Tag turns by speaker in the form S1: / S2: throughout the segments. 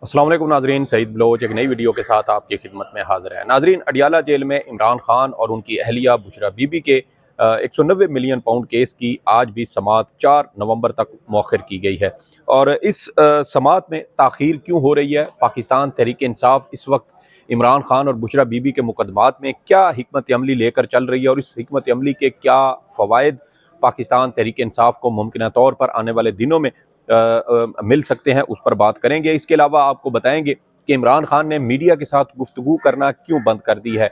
S1: अस्सलाम वालेकुम नाजरीन, सईद बलोच एक नई वीडियो के साथ आपकी खिदमत में हाजिर है। नाजरीन, अडियाला जेल में इमरान खान और उनकी अहलिया बुशरा बीबी के 190 मिलियन पाउंड केस की आज भी समाअत 4 नवंबर तक मौखर की गई है। और इस समाअत में ताख़ीर क्यों हो रही है? पाकिस्तान तहरीक इंसाफ इस वक्त इमरान खान और बुशरा बीबी के मुकदमात में क्या हिकमत अमली लेकर चल रही है और इस हिकमत अमली के क्या फ़वाइद पाकिस्तान तहरीक इंसाफ को मुमकिन तौर पर आने वाले दिनों में मिल सकते हैं, उस पर बात करेंगे। इसके अलावा आपको बताएंगे कि इमरान खान ने मीडिया के साथ गुफ्तगू करना क्यों बंद कर दी है।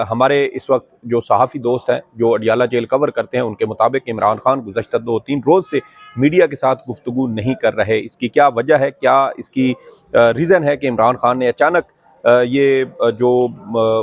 S1: हमारे इस वक्त जो सहाफ़ी दोस्त हैं जो अडियाला जेल कवर करते हैं, उनके मुताबिक इमरान खान गुज़श्ता 2-3 रोज़ से मीडिया के साथ गुफ्तगू नहीं कर रहे। इसकी क्या वजह है, क्या इसकी रीज़न है कि इमरान खान ने अचानक जो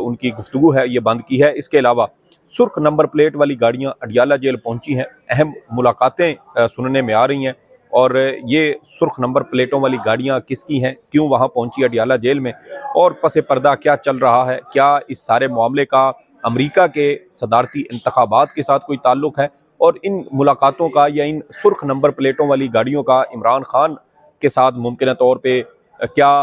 S1: उनकी गुफ्तगू है ये बंद की है। इसके अलावा सुर्ख नंबर प्लेट वाली गाड़ियाँ अडियाला जेल पहुँची हैं, अहम मुलाकातें सुनने में आ रही हैं। और ये सुर्ख नंबर प्लेटों वाली गाड़ियाँ किसकी हैं, क्यों वहाँ पहुँची अडियाला जेल में, और पसे पर्दा क्या चल रहा है, क्या इस सारे मामले का अमेरिका के सदारती इंतखाबात के साथ कोई ताल्लुक़ है, और इन मुलाकातों का या इन सुर्ख नंबर प्लेटों वाली गाड़ियों का इमरान खान के साथ मुमकिन तौर पर क्या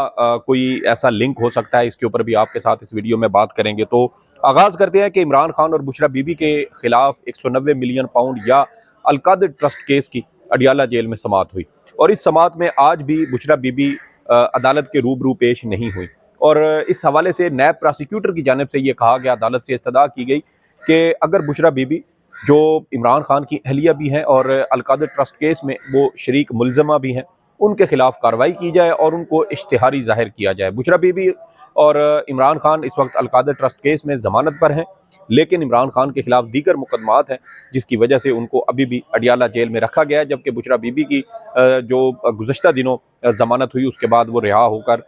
S1: कोई ऐसा लिंक हो सकता है। इसके ऊपर भी आपके साथ इस वीडियो में बात करेंगे। तो आगाज़ करते हैं कि इमरान खान और बुशरा बीबी के खिलाफ 190 मिलियन पाउंड या अलकादिर ट्रस्ट केस की अडियाला जेल में समाअत हुई, और इस समाअत में आज भी बुशरा बीबी अदालत के रूबरू पेश नहीं हुई। और इस हवाले से नैब प्रोसिक्यूटर की जानिब से ये कहा गया, अदालत से इस्तदा की गई कि अगर बुशरा बीबी जो इमरान खान की अहलिया भी हैं और अलकादिर ट्रस्ट केस में वो शरीक मुलजमा भी हैं, उनके खिलाफ कार्रवाई की जाए और उनको इश्तिहारी जाहिर किया जाए। बुशरा बीबी और इमरान खान इस वक्त अलकादिर ट्रस्ट केस में ज़मानत पर हैं, लेकिन इमरान खान के खिलाफ दीगर मुकदमात हैं जिसकी वजह से उनको अभी भी अडियाला जेल में रखा गया है। जबकि बुशरा बीबी की जो गुज़श्ता दिनों ज़मानत हुई उसके बाद वो रिहा होकर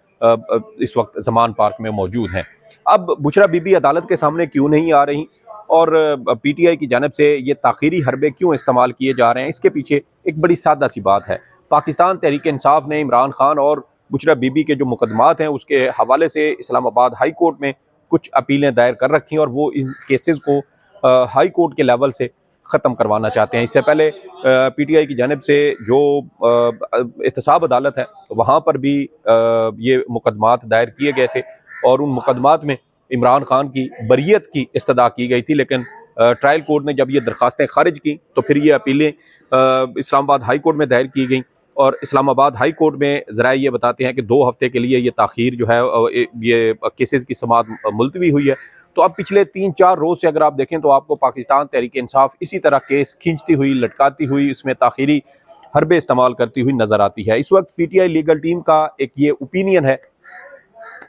S1: इस वक्त ज़मान पार्क में मौजूद हैं। अब बुशरा बीबी अदालत के सामने क्यों नहीं आ रही और PTI की जानिब से ये ताख़ीरी हरबे क्यों इस्तेमाल किए जा रहे हैं, इसके पीछे एक बड़ी सादा सी बात है। पाकिस्तान तहरीक इंसाफ ने इमरान खान और बुशरा बीबी के जो मुकदमात हैं उसके हवाले से इस्लामाबाद हाई कोर्ट में कुछ अपीलें दायर कर रखी हैं और वो इन केसेस को हाई कोर्ट के लेवल से ख़त्म करवाना चाहते हैं। इससे पहले PTI की जानिब से जो एहतसाब अदालत है वहाँ पर भी ये मुकदमात दायर किए गए थे और उन मुकदमात में इमरान खान की बरियत की इस्तदा की गई थी, लेकिन ट्रायल कोर्ट ने जब ये दरख्वास्तें खारिज की तो फिर ये अपीलें इस्लामाबाद हाई कोर्ट में दायर की गई। और इस्लामाबाद हाई कोर्ट में ज़रा ये बताते हैं कि 2 हफ्ते के लिए ये ताख़ीर जो है ये केसेस की समाअत मुलतवी हुई है। तो अब पिछले 3-4 रोज़ से अगर आप देखें तो आपको पाकिस्तान तहरीक इंसाफ इसी तरह केस खींचती हुई, लटकाती हुई, इसमें ताख़ीरी हरबे इस्तेमाल करती हुई नज़र आती है। इस वक्त PTI लीगल टीम का एक ये ओपिनियन है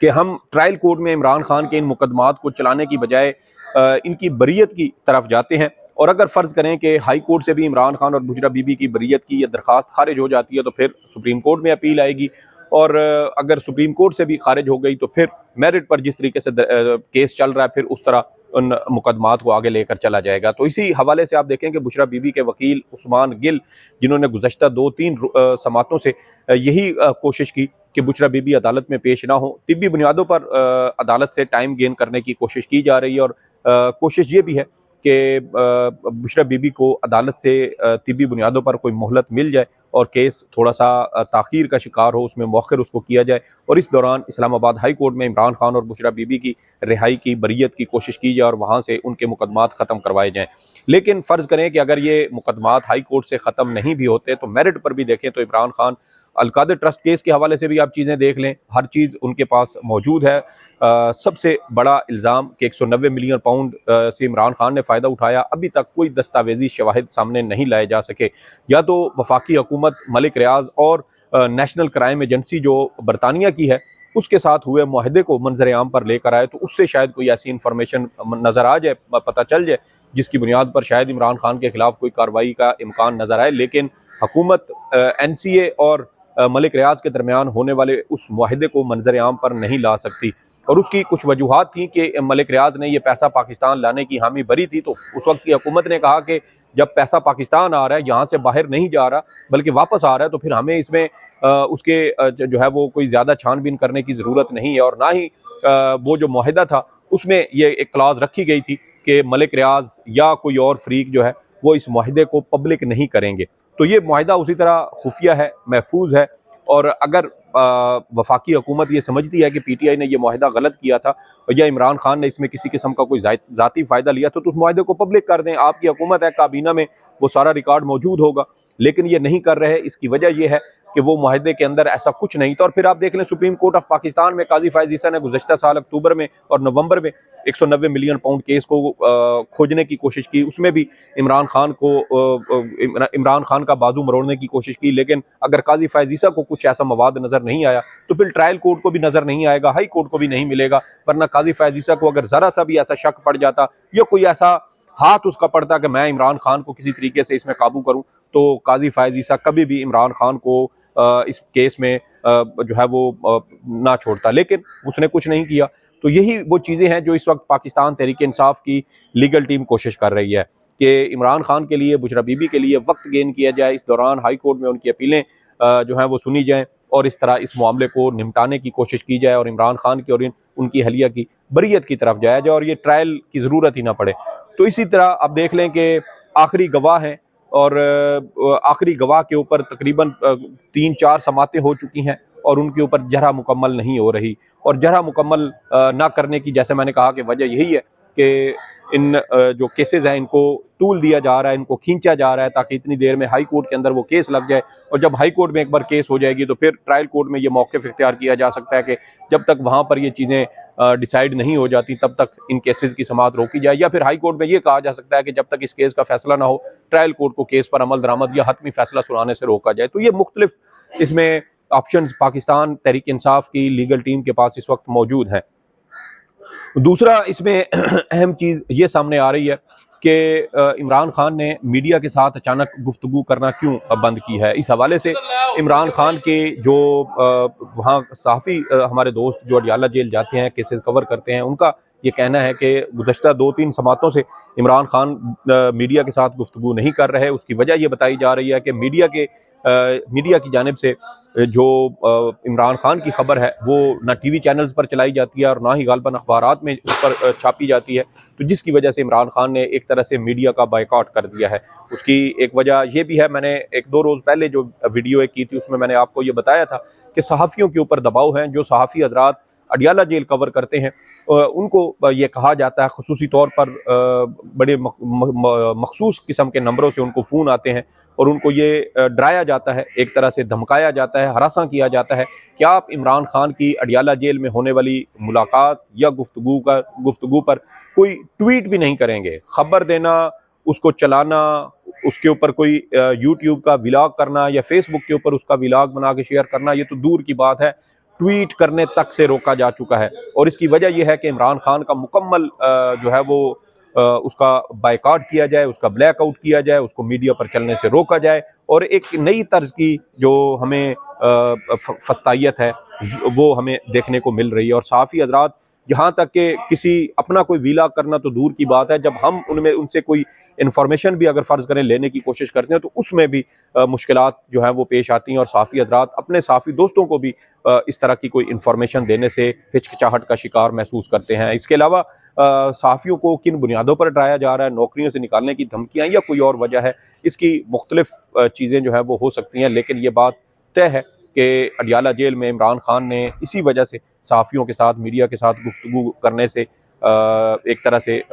S1: कि हम ट्रायल कोर्ट में इमरान खान के इन मुकदमात को चलाने की बजाय इनकी बरियत की तरफ जाते हैं। और अगर फ़र्ज़ करें कि हाई कोर्ट से भी इमरान खान और बुशरा बीबी की बरियत की यह दरख्वास्त खारिज हो जाती है तो फिर सुप्रीम कोर्ट में अपील आएगी, और अगर सुप्रीम कोर्ट से भी खारिज हो गई तो फिर मेरिट पर जिस तरीके से केस चल रहा है फिर उस तरह उन मुकदमात को आगे लेकर चला जाएगा। तो इसी हवाले से आप देखें कि बुशरा बीबी के वकील उस्मान गिल, जिन्होंने गुज़श्ता 2-3 समातों से यही कोशिश की कि बुशरा बीबी अदालत में पेश ना हो, तिब्बी बुनियादों पर अदालत से टाइम गेन करने की कोशिश की जा रही है। और कोशिश ये भी है कि बुशरा बीबी को अदालत से तिब्बी बुनियादों पर कोई मोहलत मिल जाए और केस थोड़ा सा ताख़ीर का शिकार हो, उसमें मौखर उसको किया जाए, और इस दौरान इस्लामाबाद हाई कोर्ट में इमरान खान और बुशरा बीबी की रिहाई की, बरियत की कोशिश की जाए और वहाँ से उनके मुकदमात ख़त्म करवाए जाएँ। लेकिन फ़र्ज़ करें कि अगर ये मुकदमात हाई कोर्ट से ख़त्म नहीं भी होते तो मेरिट पर भी देखें तो इमरान खान अलकादिर ट्रस्ट केस के हवाले से भी आप चीज़ें देख लें, हर चीज़ उनके पास मौजूद है। सबसे बड़ा इल्ज़ाम कि 190 मिलियन पाउंड से इमरान खान ने फ़ायदा उठाया, अभी तक कोई दस्तावेजी शवाहिद सामने नहीं लाए जा सके। या तो वफाकी हुकूमत, मलिक रियाज और नेशनल क्राइम एजेंसी जो बरतानिया की है उसके साथ हुए मुआहदे को मंजर आम पर लेकर आए तो उससे शायद कोई ऐसी इन्फॉर्मेशन नज़र आ जाए, पता चल जाए, जिसकी बुनियाद पर शायद इमरान खान के खिलाफ कोई कार्रवाई का इम्कान नज़र आए। लेकिन हुकूमत NCA और मलिक रियाज के दरमियान होने वाले उस मुआहदे को मंजर आम पर नहीं ला सकती, और उसकी कुछ वजूहात थी कि मलिक रियाज ने यह पैसा पाकिस्तान लाने की हामी भरी थी। तो उस वक्त की हुकूमत ने कहा कि जब पैसा पाकिस्तान आ रहा है, यहाँ से बाहर नहीं जा रहा बल्कि वापस आ रहा है, तो फिर हमें इसमें उसके जो है वो कोई ज़्यादा छानबीन करने की ज़रूरत नहीं है। और ना ही वो जो मुआहदा था उसमें ये एक क्लाज रखी गई थी कि मलिक रियाज या कोई और फ्रीक जो है वो इस मुआहदे को पब्लिक नहीं करेंगे। तो ये मुआहदा उसी तरह खुफिया है, महफूज है, और अगर वफाकी हुकूमत ये समझती है कि PTI ने यह मुआहिदा गलत किया था या इमरान खान ने इसमें किसी किस्म का कोई ज़ाती फ़ायदा लिया तो उस मुआहिदे को पब्लिक कर दें। आपकी हुकूमत है, काबीना में वो सारा रिकॉर्ड मौजूद होगा, लेकिन ये नहीं कर रहे। इसकी वजह यह है कि वो मुआहिदे के अंदर ऐसा कुछ नहीं था। और फिर आप देख लें, सुप्रीम कोर्ट ऑफ पाकिस्तान में काजी फ़ाइज़ ईसा ने गुज़श्ता साल अक्टूबर में और नवंबर में 190 मिलियन पाउंड केस को खोजने की कोशिश की। उसमें भी इमरान खान का बाजू मरोड़ने की कोशिश की, लेकिन अगर काजी फ़ाइज़ ईसा को कुछ ऐसा मवाद नज़र नहीं आया तो फिर ट्रायल कोर्ट को भी नज़र नहीं आएगा, हाई कोर्ट को भी नहीं मिलेगा। वरना काजी फ़ाइज़ ईसा को अगर ज़रा सा भी ऐसा शक पड़ जाता या कोई ऐसा हाथ उसका पड़ता कि मैं इमरान खान को किसी तरीके से इसमें काबू करूं, तो काजी फ़ाइज़ ईसा कभी भी इमरान खान को इस केस में जो है वो ना छोड़ता, लेकिन उसने कुछ नहीं किया। तो यही वो चीज़ें हैं जो इस वक्त पाकिस्तान तहरीक इंसाफ की लीगल टीम कोशिश कर रही है कि इमरान खान के लिए, बुशरा बीबी के लिए वक्त गेन किया जाए, इस दौरान हाई कोर्ट में उनकी अपीलें जो हैं वो सुनी जाएँ और इस तरह इस मामले को निपटाने की कोशिश की जाए और इमरान खान की और उनकी अहलिया की बरीयत की तरफ जाया जाए और ये ट्रायल की ज़रूरत ही ना पड़े। तो इसी तरह आप देख लें कि आखिरी गवाह हैं और आखिरी गवाह के ऊपर तकरीबन 3-4 समातें हो चुकी हैं और उनके ऊपर जरह मुकम्मल नहीं हो रही। और जरह मुकम्मल ना करने की, जैसे मैंने कहा, कि वजह यही है कि इन जो केसेस हैं इनको टूल दिया जा रहा है, इनको खींचा जा रहा है ताकि इतनी देर में हाई कोर्ट के अंदर वो केस लग जाए। और जब हाई कोर्ट में एक बार केस हो जाएगी तो फिर ट्रायल कोर्ट में ये मौक़िफ़ इख्तियार किया जा सकता है कि जब तक वहाँ पर ये चीज़ें डिसाइड नहीं हो जाती तब तक इन केसेस की समाअत रोकी जाए। या फिर हाई कोर्ट में ये कहा जा सकता है कि जब तक इस केस का फैसला ना हो, ट्रायल कोर्ट को केस पर अमल दरामद या हतमी फैसला सुनाने से रोका जाए। तो ये मुख्तलिफ इसमें ऑप्शंस पाकिस्तान तहरीक इंसाफ की लीगल टीम के पास इस वक्त मौजूद हैं। दूसरा इसमें अहम चीज़ ये सामने आ रही है कि इमरान खान ने मीडिया के साथ अचानक गुफ्तगू करना क्यों बंद की है। इस हवाले से इमरान खान के जो वहाँ सहाफ़ी हमारे दोस्त जो अडियाला जेल जाते हैं, केसेस कवर करते हैं, उनका ये कहना है कि गुज़श्ता 2-3 समातों से इमरान खान मीडिया के साथ गुफ्तगू नहीं कर रहे। उसकी वजह ये बताई जा रही है कि मीडिया की जानिब से जो इमरान खान की खबर है वो ना टीवी चैनल्स पर चलाई जाती है और ना ही गालबन अखबारात में उस पर छापी जाती है, तो जिसकी वजह से इमरान खान ने एक तरह से मीडिया का बायकॉट कर दिया है। उसकी एक वजह ये भी है, मैंने 1-2 रोज़ पहले जो वीडियो एक की थी उसमें मैंने आपको ये बताया था कि सहाफ़ियों के ऊपर दबाव हैं। जो सहाफ़ी हजरात अडियाला जेल कवर करते हैं उनको ये कहा जाता है, खुसूसी तौर पर बड़े मखसूस किस्म के नंबरों से उनको फ़ोन आते हैं और उनको ये डराया जाता है, एक तरह से धमकाया जाता है, हरासा किया जाता है कि आप इमरान खान की अडियाला जेल में होने वाली मुलाकात या गुफ्तगू पर कोई ट्वीट भी नहीं करेंगे। खबर देना, उसको चलाना, उसके ऊपर कोई यूट्यूब का व्लॉग करना या फेसबुक के ऊपर उसका व्लॉग बना के शेयर करना, ये तो दूर की बात है, ट्वीट करने तक से रोका जा चुका है। और इसकी वजह यह है कि इमरान खान का मुकम्मल जो है वो उसका बायकॉट किया जाए, उसका ब्लैकआउट किया जाए, उसको मीडिया पर चलने से रोका जाए और एक नई तर्ज की जो हमें फस्तायत है वो हमें देखने को मिल रही है। और सहाफ़ी हजरात, यहाँ तक कि किसी अपना कोई व्लॉग करना तो दूर की बात है, जब हम उनसे कोई इन्फॉर्मेशन भी अगर फ़र्ज़ करें लेने की कोशिश करते हैं तो उसमें भी मुश्किलात जो हैं वो पेश आती हैं और सहाफ़ी हजरात अपने सहाफ़ी दोस्तों को भी इस तरह की कोई इन्फॉर्मेशन देने से हिचकिचाहट का शिकार महसूस करते हैं। इसके अलावा सहाफ़ियों को किन बुनियादों पर डराया जा रहा है, नौकरियों से निकालने की धमकियाँ या कोई और वजह है, इसकी मुख्तलिफ चीज़ें जो हैं वो हो सकती हैं, लेकिन ये बात तय है कि अडियाला जेल में इमरान खान ने इसी वजह से सहाफ़ियों के साथ, मीडिया के साथ गुफ्तगू करने से एक तरह से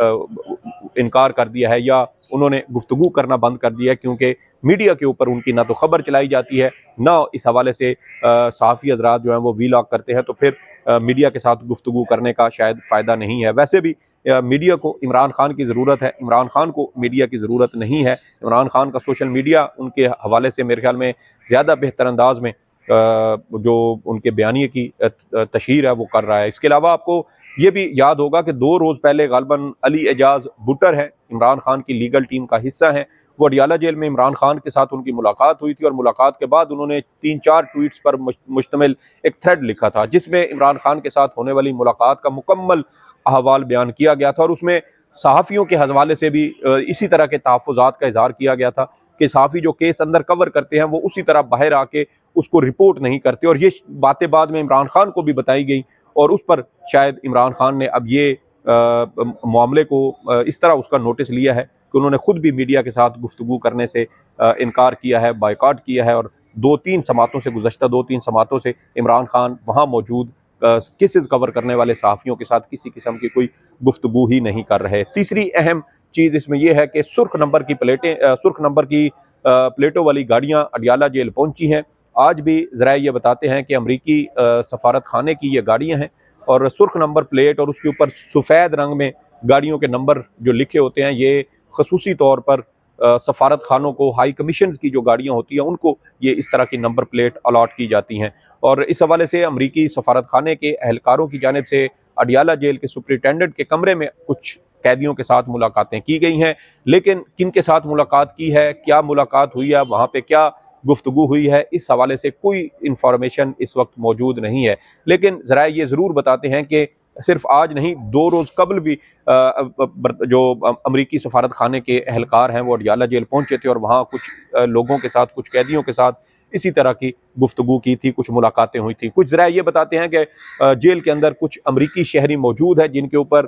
S1: इनकार कर दिया है या उन्होंने गुफ्तगू करना बंद कर दिया है, क्योंकि मीडिया के ऊपर उनकी ना तो खबर चलाई जाती है, ना इस हवाले से सहाफ़ी हजरात जो हैं वो व्लॉग करते हैं, तो फिर मीडिया के साथ गुफ्तगू करने का शायद फ़ायदा नहीं है। वैसे भी मीडिया को इमरान खान की ज़रूरत है, इमरान खान को मीडिया की ज़रूरत नहीं है। इमरान खान का सोशल मीडिया उनके हवाले से मेरे ख्याल में ज़्यादा बेहतर अंदाज में जो उनके बयानिए की तशहीर है वो कर रहा है। इसके अलावा आपको ये भी याद होगा कि 2 रोज़ पहले गालिबन अली एजाज भुट्टर हैं, इमरान खान की लीगल टीम का हिस्सा हैं, वो अडियाला जेल में इमरान खान के साथ उनकी मुलाकात हुई थी और मुलाकात के बाद उन्होंने 3-4 ट्वीट्स पर मुश्तमिल एक थ्रेड लिखा था जिसमें इमरान खान के साथ होने वाली मुलाकात का मुकम्मल अहवाल बयान किया गया था और उसमें सहाफ़ियों के हवाले से भी इसी तरह के तहफ़्फ़ुज़ात का इज़हार किया गया था कि सहाफ़ी जो केस अंदर कवर करते हैं वो उसी तरह बाहर आके उसको रिपोर्ट नहीं करते। और ये बातें बाद में इमरान खान को भी बताई गई और उस पर शायद इमरान खान ने अब ये मामले को इस तरह उसका नोटिस लिया है कि उन्होंने खुद भी मीडिया के साथ गुफ्तगू करने से इनकार किया है, बायकॉट किया है और 2-3 समातों से, गुज़श्ता 2-3 समातों से इमरान खान वहाँ मौजूद केसेस कवर करने वाले सहाफ़ियों के साथ किसी किस्म की कोई गुफ्तगू ही नहीं कर रहे। तीसरी अहम चीज़ इसमें यह है कि सुर्ख नंबर की प्लेटों वाली गाड़ियाँ अडियाला जेल पहुँची हैं। आज भी ज़राए ये बताते हैं कि अमरीकी सफारत खाने की ये गाड़ियाँ हैं और सुर्ख नंबर प्लेट और उसके ऊपर सफ़ेद रंग में गाड़ियों के नंबर जो लिखे होते हैं, ये खसूसी तौर पर सफारत खानों को, हाई कमीशंस की जो गाड़ियाँ होती हैं उनको ये इस तरह की नंबर प्लेट अलॉट की जाती हैं। और इस हवाले से अमरीकी सफारत खाने के एहलकारों की जानिब से अडियाला जेल के सुपरिटेंडेंट के कमरे में कुछ कैदियों के साथ मुलाकातें की गई हैं, लेकिन किन के साथ मुलाकात की है, क्या मुलाकात हुई है, वहाँ पे क्या गुफ्तगू हुई है, इस हवाले से कोई इंफॉर्मेशन इस वक्त मौजूद नहीं है। लेकिन ज़रा ये ज़रूर बताते हैं कि सिर्फ आज नहीं, 2 रोज़ कबल भी जो अमरीकी सफारत खाने के एहलकार हैं वो अडियाला जेल पहुँचे थे और वहाँ कुछ लोगों के साथ, कुछ कैदियों के साथ इसी तरह की गुफ्तगू की थी, कुछ मुलाकातें हुई थी। कुछ ज़रा ये बताते हैं कि जेल के अंदर कुछ अमरीकी शहरी मौजूद हैं जिनके ऊपर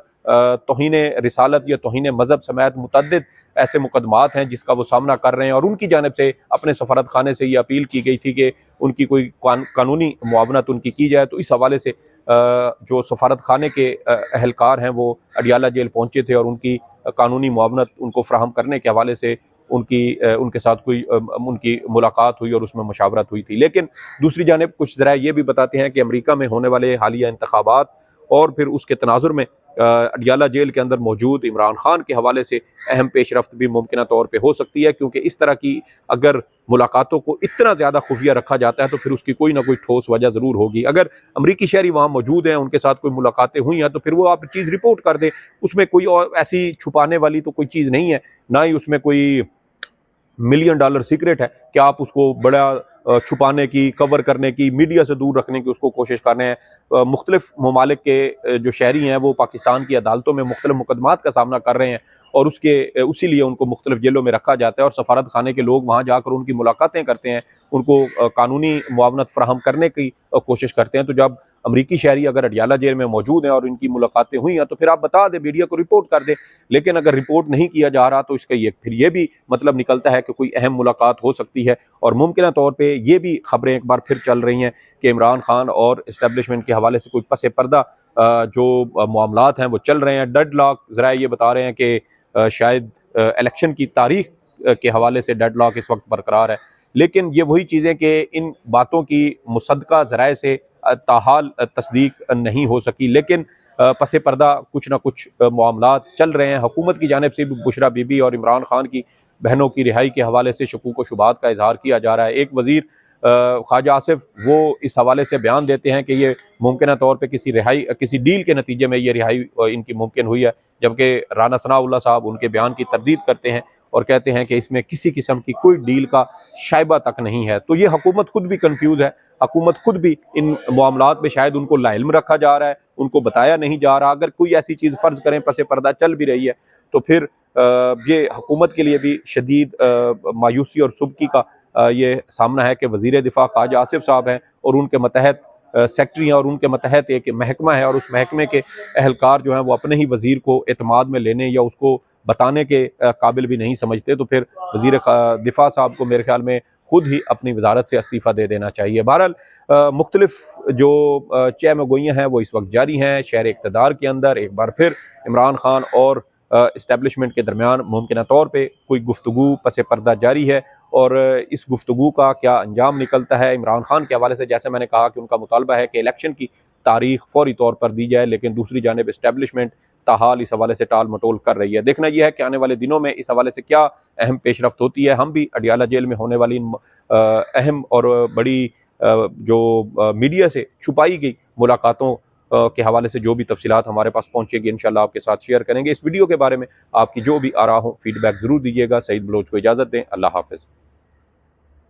S1: तौहीन रिसालत या तौहीन मज़हब समेत मुतअद्दिद ऐसे मुकदमात हैं जिसका वो सामना कर रहे हैं, और उनकी जानिब से अपने सफारत खाने से ये अपील की गई थी कि उनकी कोई कानूनी मुआवनत उनकी की जाए। तो इस हवाले से जो सफारत खाने के एहलकार हैं वो अडियाला जेल पहुँचे थे और उनकी कानूनी मुआवनत उनको फ़राहम करने के हवाले से उनके साथ कोई उनकी मुलाकात हुई और उसमें मशावरत हुई थी। लेकिन दूसरी जानिब कुछ ज़राए ये भी बताते हैं कि अमेरिका में होने वाले हालिया इंतखाबात और फिर उसके तनाजुर में अडियाला जेल के अंदर मौजूद इमरान खान के हवाले से अहम पेशरफ्त भी मुमकिन तौर पर हो सकती है, क्योंकि इस तरह की अगर मुलाकातों को इतना ज़्यादा खुफिया रखा जाता है तो फिर उसकी कोई ना कोई ठोस वजह ज़रूर होगी। अगर अमरीकी शहरी वहाँ मौजूद हैं, उनके साथ कोई मुलाकातें हुई हैं, तो फिर वो आप चीज़ रिपोर्ट कर दें। उसमें कोई और ऐसी छुपाने वाली तो कोई चीज़ नहीं है, ना ही उसमें कोई मिलियन डॉलर सीक्रेट है कि आप उसको बड़ा छुपाने की, कवर करने की, मीडिया से दूर रखने की उसको कोशिश कर रहे हैं। मुख्तलिफ ममालिक के जो शहरी हैं वो पाकिस्तान की अदालतों में मुख्तलिफ मुकदमात का सामना कर रहे हैं और उसी लिए उनको मुख्तलिफ जेलों में रखा जाता है और सफारत खाने के लोग वहाँ जाकर उनकी मुलाकातें करते हैं, उनको कानूनी मुआवनत फराहम करने की कोशिश करते हैं। तो जब अमरीकी शहरी अगर अडियाला जेल में मौजूद हैं और इनकी मुलाकातें हुई हैं तो फिर आप बता दें, मीडिया को रिपोर्ट कर दें। लेकिन अगर रिपोर्ट नहीं किया जा रहा तो इसका फिर ये भी मतलब निकलता है कि कोई अहम मुलाकात हो सकती है। और मुमकिन तौर पर ये भी खबरें एक बार फिर चल रही हैं कि इमरान खान और इस्टेब्लिशमेंट के हवाले से कोई पस पर्दा जो मामलात हैं वो चल रहे हैं। डेडलॉक ज़रा ये बता रहे हैं कि शायद इलेक्शन की तारीख के हवाले से डेडलॉक इस वक्त बरकरार है। लेकिन ये वही चीज़ें कि इन बातों की मुसद्दक़ा ज़राए से ताहाल तस्दीक नहीं हो सकी, लेकिन पस पर्दा कुछ ना कुछ मामलात चल रहे हैं। हुकूमत की जानिब से भी बुशरा बीबी और इमरान खान की बहनों की रिहाई के हवाले से शकूक व शुबात का इजहार किया जा रहा है। एक वज़ीर ख्वाजा आसिफ वो इस हवाले से बयान देते हैं कि ये मुमकिन तौर पे किसी डील के नतीजे में ये रिहाई इनकी मुमकिन हुई है, जबकि राना सनाउल्लाह साहब उनके बयान की तरदीद करते हैं और कहते हैं कि इसमें किसी किस्म की कोई डील का शायबा तक नहीं है। तो ये हुकूमत खुद भी कन्फ्यूज़ है, हुकूमत खुद भी इन मामलात में शायद उनको लाइल्म रखा जा रहा है, उनको बताया नहीं जा रहा। अगर कोई ऐसी चीज़ फ़र्ज़ करें पस पर्दा चल भी रही है तो फिर ये हुकूमत के लिए भी शदीद मायूसी और सुबकी का ये सामना है कि वज़ीर दिफ़ा ख्वाजा आसिफ साहब हैं और उनके मतहत सेक्रेटरी हैं और उनके मतहत एक महकमा है और उस महकमे के एहलकार जो हैं वो अपने ही वज़ीर को एतमाद में लेने या उसको बताने के काबिल भी नहीं समझते। तो फिर वज़ीर दिफ़ा साहब को मेरे ख्याल में खुद ही अपनी वजारत से इस्तीफ़ा दे देना चाहिए। बहरहाल मुख्तलिफ जो चहमगोइयाँ हैं वो इस वक्त जारी हैं शहर इक़्तिदार के अंदर। एक बार फिर इमरान खान और इस्टेब्लिशमेंट के दरमियान मुमकिन तौर पर कोई गुफ्तगू पस पर्दा जारी है और इस गुफ्तगू का क्या अंजाम निकलता है। इमरान खान के हवाले से जैसे मैंने कहा कि उनका मुतालबा है कि इलेक्शन की तारीख फौरी तौर पर दी जाए, लेकिन दूसरी जानिब इस्टेब्लिशमेंट ताहाल इस हवाले से टाल मटोल कर रही है। देखना यह है कि आने वाले दिनों में इस हवाले से क्या अहम पेशरफ्त होती है। हम भी अडियाला जेल में होने वाली अहम और बड़ी जो मीडिया से छुपाई गई मुलाकातों के हवाले से जो भी तफसीलात हमारे पास पहुँचेगी इंशाल्लाह आपके साथ शेयर करेंगे। इस वीडियो के बारे में आपकी जो भी आरा हो फीडबैक ज़रूर दीजिएगा। सईद बलोच को इजाज़त दें। अल्लाह हाफ़िज़।